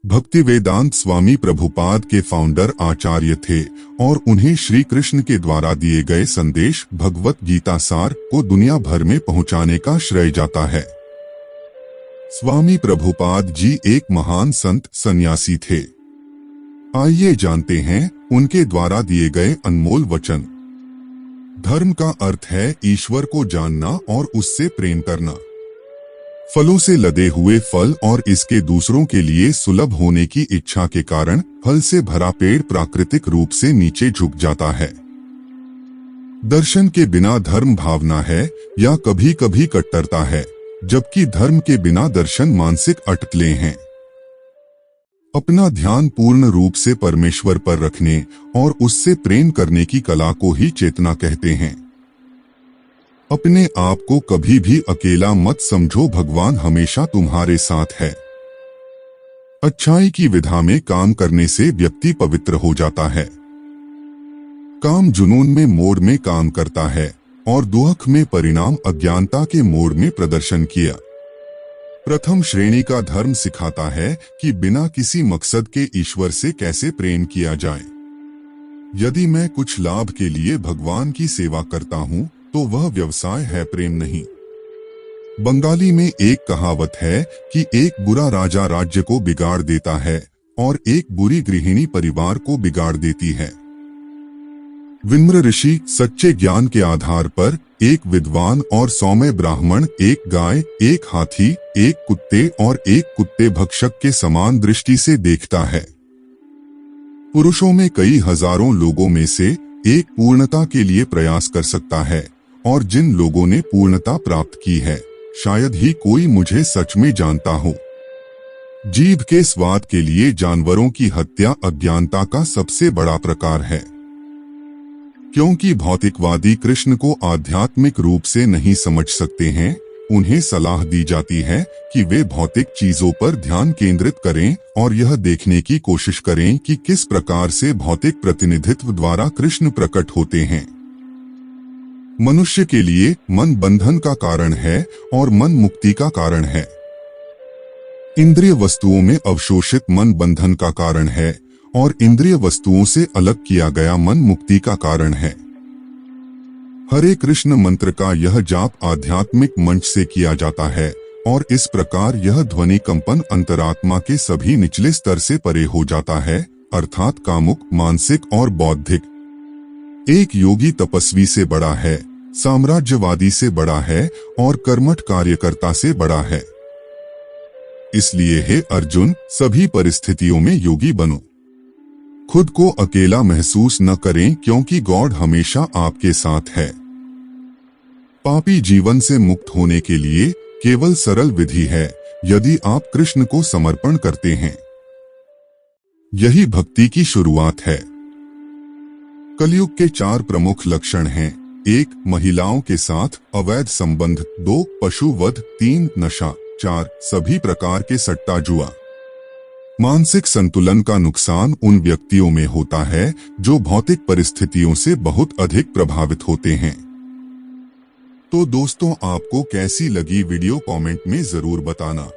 भक्तिवेदांत स्वामी प्रभुपाद के फाउंडर आचार्य थे और उन्हें श्री कृष्ण के द्वारा दिए गए संदेश भगवत गीता सार को दुनिया भर में पहुंचाने का श्रेय जाता है। स्वामी प्रभुपाद जी एक महान संत सन्यासी थे। आइए जानते हैं उनके द्वारा दिए गए अनमोल वचन। धर्म का अर्थ है ईश्वर को जानना और उससे प्रेम करना। फलों से लदे हुए फल और इसके दूसरों के लिए सुलभ होने की इच्छा के कारण फल से भरा पेड़ प्राकृतिक रूप से नीचे झुक जाता है। दर्शन के बिना धर्म भावना है या कभी कभी कट्टरता है, जबकि धर्म के बिना दर्शन मानसिक अटकलें हैं। अपना ध्यान पूर्ण रूप से परमेश्वर पर रखने और उससे प्रेम करने की कला को ही चेतना कहते हैं। अपने आप को कभी भी अकेला मत समझो, भगवान हमेशा तुम्हारे साथ है। अच्छाई की विधा में काम करने से व्यक्ति पवित्र हो जाता है। काम जुनून में मोड़ में काम करता है और दुख में परिणाम अज्ञानता के मोड़ में प्रदर्शन किया। प्रथम श्रेणी का धर्म सिखाता है कि बिना किसी मकसद के ईश्वर से कैसे प्रेम किया जाए। यदि मैं कुछ लाभ के लिए भगवान की सेवा करता हूँ तो वह व्यवसाय है, प्रेम नहीं। बंगाली में एक कहावत है कि एक बुरा राजा राज्य को बिगाड़ देता है और एक बुरी गृहिणी परिवार को बिगाड़ देती है। विनम्र ऋषि सच्चे ज्ञान के आधार पर एक विद्वान और सौम्य ब्राह्मण एक गाय, एक हाथी, एक कुत्ते और एक कुत्ते भक्षक के समान दृष्टि से देखता है। पुरुषों में कई हजारों लोगों में से एक पूर्णता के लिए प्रयास कर सकता है और जिन लोगों ने पूर्णता प्राप्त की है शायद ही कोई मुझे सच में जानता हो। जीभ के स्वाद के लिए जानवरों की हत्या अज्ञानता का सबसे बड़ा प्रकार है। क्योंकि भौतिकवादी कृष्ण को आध्यात्मिक रूप से नहीं समझ सकते हैं, उन्हें सलाह दी जाती है कि वे भौतिक चीजों पर ध्यान केंद्रित करें और यह देखने की कोशिश करें कि किस प्रकार से भौतिक प्रतिनिधित्व द्वारा कृष्ण प्रकट होते हैं। मनुष्य के लिए मन बंधन का कारण है और मन मुक्ति का कारण है। इंद्रिय वस्तुओं में अवशोषित मन बंधन का कारण है और इंद्रिय वस्तुओं से अलग किया गया मन मुक्ति का कारण है। हरे कृष्ण मंत्र का यह जाप आध्यात्मिक मंच से किया जाता है और इस प्रकार यह ध्वनि कंपन अंतरात्मा के सभी निचले स्तर से परे हो जाता है, अर्थात कामुक, मानसिक और बौद्धिक। एक योगी तपस्वी से बड़ा है, साम्राज्यवादी से बड़ा है और कर्मठ कार्यकर्ता से बड़ा है। इसलिए हे अर्जुन, सभी परिस्थितियों में योगी बनो। खुद को अकेला महसूस न करें क्योंकि गॉड हमेशा आपके साथ है। पापी जीवन से मुक्त होने के लिए केवल सरल विधि है यदि आप कृष्ण को समर्पण करते हैं। यही भक्ति की शुरुआत है। कलयुग के 4 प्रमुख लक्षण हैं। 1. महिलाओं के साथ अवैध संबंध। 2. पशु वध। 3. नशा। 4. सभी प्रकार के सट्टा जुआ। मानसिक संतुलन का नुकसान उन व्यक्तियों में होता है जो भौतिक परिस्थितियों से बहुत अधिक प्रभावित होते हैं। तो दोस्तों, आपको कैसी लगी वीडियो कमेंट में जरूर बताना।